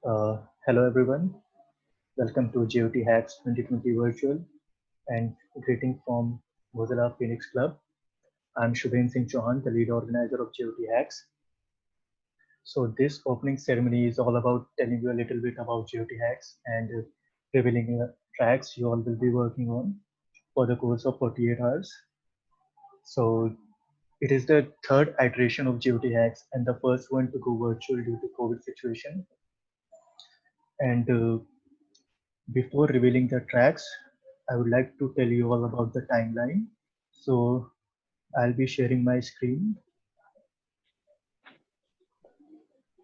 Hello everyone, welcome to GOT Hacks 2020 Virtual and greeting from Mozilla Phoenix Club. I'm Shubhen Singh Chauhan, the lead organizer of GOT Hacks. So this opening ceremony is all about telling you a little bit about GOT Hacks and revealing tracks you all will be working on for the course of 48 hours. So it is the third iteration of GOT Hacks and the first one to go virtual due to COVID situation. And before revealing the tracks, I would like to tell you all about the timeline. So I'll be sharing my screen.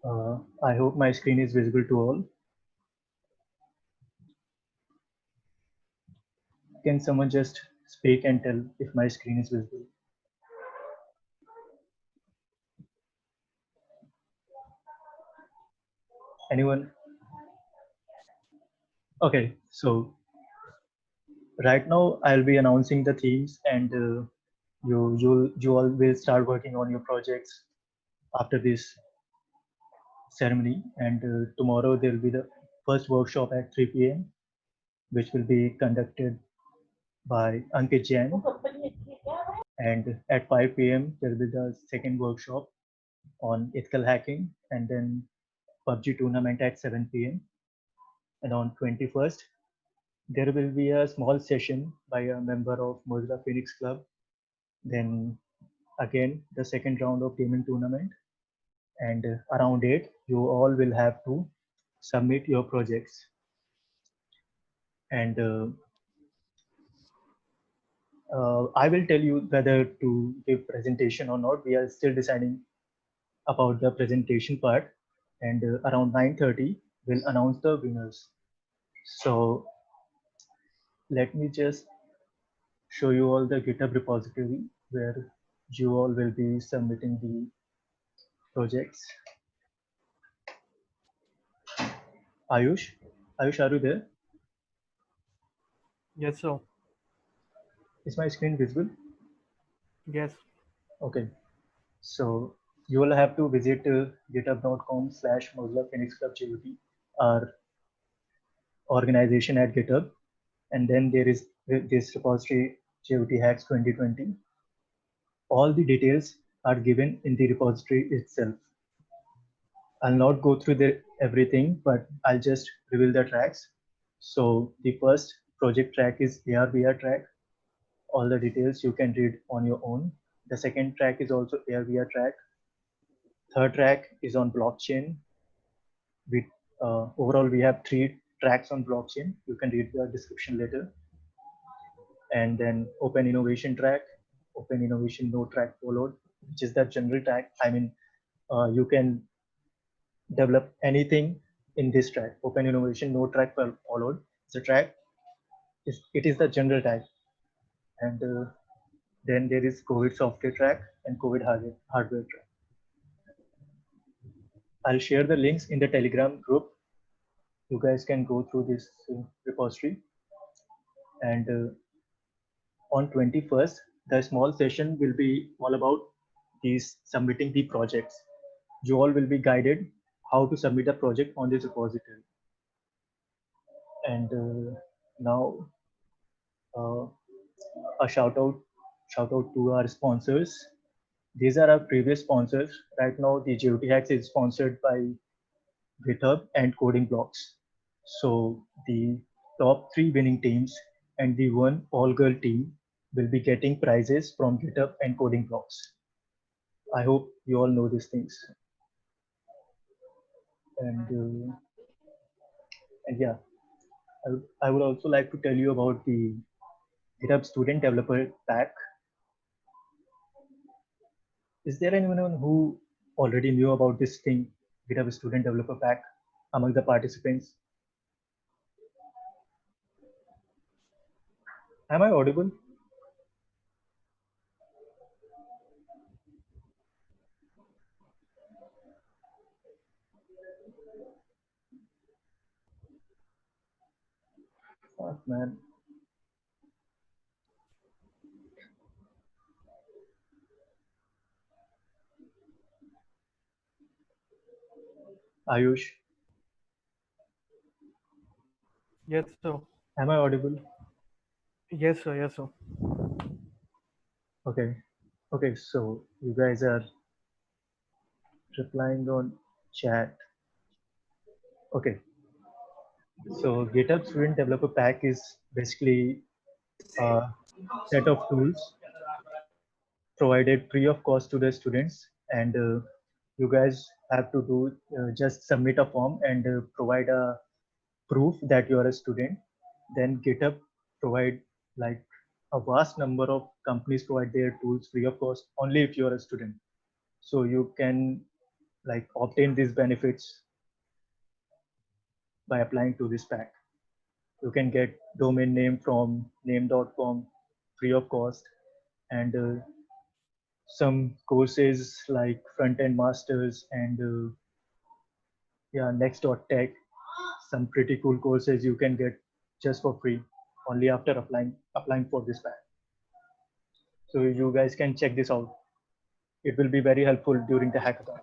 I hope my screen is visible to all. Can someone just speak and tell if my screen is visible? Anyone? Okay, so right now I'll be announcing the themes and you all will start working on your projects after this ceremony. And tomorrow there will be the first workshop at 3 p.m. which will be conducted by Ankit Jain. And at 5 p.m. there will be the second workshop on ethical hacking, and then PUBG tournament at 7 p.m. And on 21st, there will be a small session by a member of Mozilla Phoenix Club. Then again, the second round of gaming tournament. And around 8, you all will have to submit your projects. And I will tell you whether to give presentation or not. We are still deciding about the presentation part, and around 9:30 we'll announce the winners. So let me just show you all the GitHub repository where you all will be submitting the projects. Ayush, Ayush, are you there? Yes, sir. Is my screen visible? Yes. Okay. So you will have to visit github.com/Mozilla Phoenix Club GOT, our organization at GitHub. And then there is this repository GOT Hacks 2020. All the details are given in the repository itself. I'll not go through everything, but I'll just reveal the tracks. So the first project track is AR/VR track. All the details you can read on your own. The second track is also AR/VR track. Third track is on blockchain. We, overall, we have 3 tracks on blockchain. You can read the description later. And then open innovation track, open innovation no track followed, which is the general track. I mean, you can develop anything in this track. Open innovation no track followed. The track it is the general track. And then there is COVID software track and COVID hardware track. I'll share the links in the Telegram group. You guys can go through this repository. And on 21st, the small session will be all about these submitting the projects. You all will be guided how to submit a project on this repository. And now uh, a shout out to our sponsors. These are our previous sponsors. Right now, the GOT Hacks is sponsored by GitHub and Coding Blocks. So the top 3 winning teams and the one all-girl team will be getting prizes from GitHub and Coding Blocks. I hope you all know these things. And yeah, I would also like to tell you about the GitHub Student Developer Pack. Is there anyone who already knew about this thing, GitHub Student Developer Pack, among the participants? Am I audible? Fuck, man. Ayush, Yes, sir. Am I audible? Yes, sir. Yes, sir. Okay. Okay, so you guys are replying on chat. Okay, so GitHub Student Developer Pack is basically a set of tools provided free of cost to the students, and you guys have to do just submit a form and provide a proof that you are a student. Then GitHub provide like a vast number of companies provide their tools free of cost only if you are a student. So you can like obtain these benefits by applying to this pack. You can get domain name from name.com free of cost, and some courses like front end masters and yeah, next.tech, some pretty cool courses you can get just for free only after applying for this pack. So you guys can check this out. It will be very helpful during the hackathon.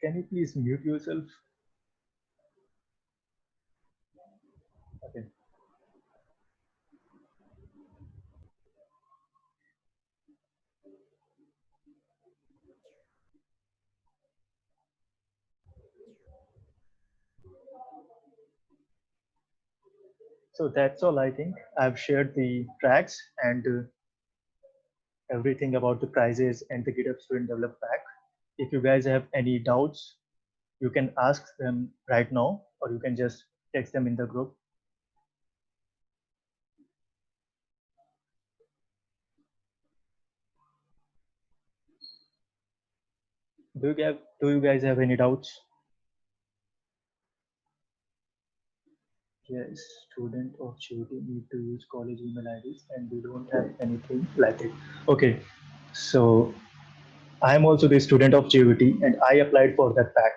Can you please mute yourself? Okay. So that's all I think. I've shared the tracks and everything about the prices and the GitHub Student Develop Pack. If you guys have any doubts, you can ask them right now, or you can just text them in the group. Do you guys have any doubts? Yes, student of GUT need to use college email IDs and we don't have anything like it. Okay, so I'm also the student of GUT and I applied for that pack.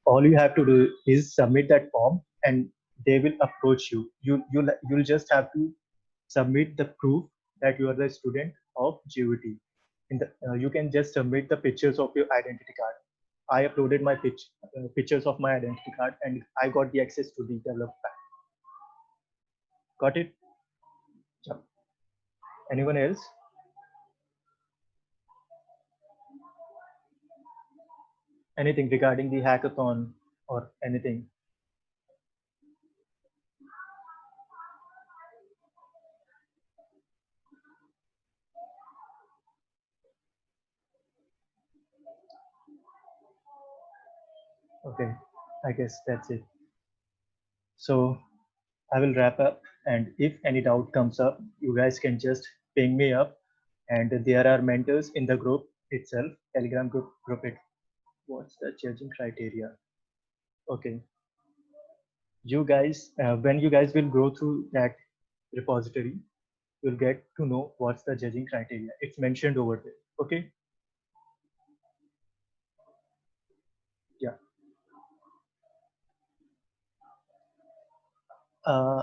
All you have to do is submit that form and they will approach you. You'll just have to submit the proof that you are the student of GUT. You can just submit the pictures of your identity card. I uploaded my pictures of my identity card and I got the access to the developed pack. Got it? Yeah. Anyone else? Anything regarding the hackathon or anything? Okay, I guess that's it. So I will wrap up. And if any doubt comes up, you guys can just ping me up. And there are mentors in the group itself, Telegram group it. What's the judging criteria? Okay, you guys, when you guys will go through that repository, you'll get to know what's the judging criteria. It's mentioned over there. Okay. Yeah.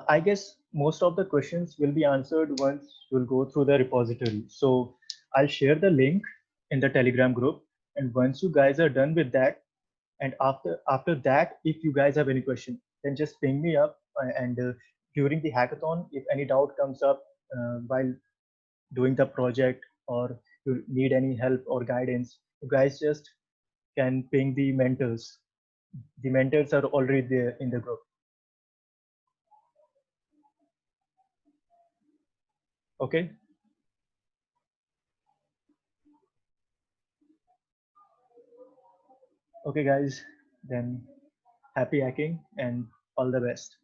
I guess most of the questions will be answered once you'll go through the repository. So I'll share the link in the Telegram group. And once you guys are done with that, and after that, if you guys have any question, then just ping me up. And during the hackathon, if any doubt comes up while doing the project or you need any help or guidance, you guys just can ping the mentors. The mentors are already there in the group. Okay. Okay, guys. Then happy hacking and all the best.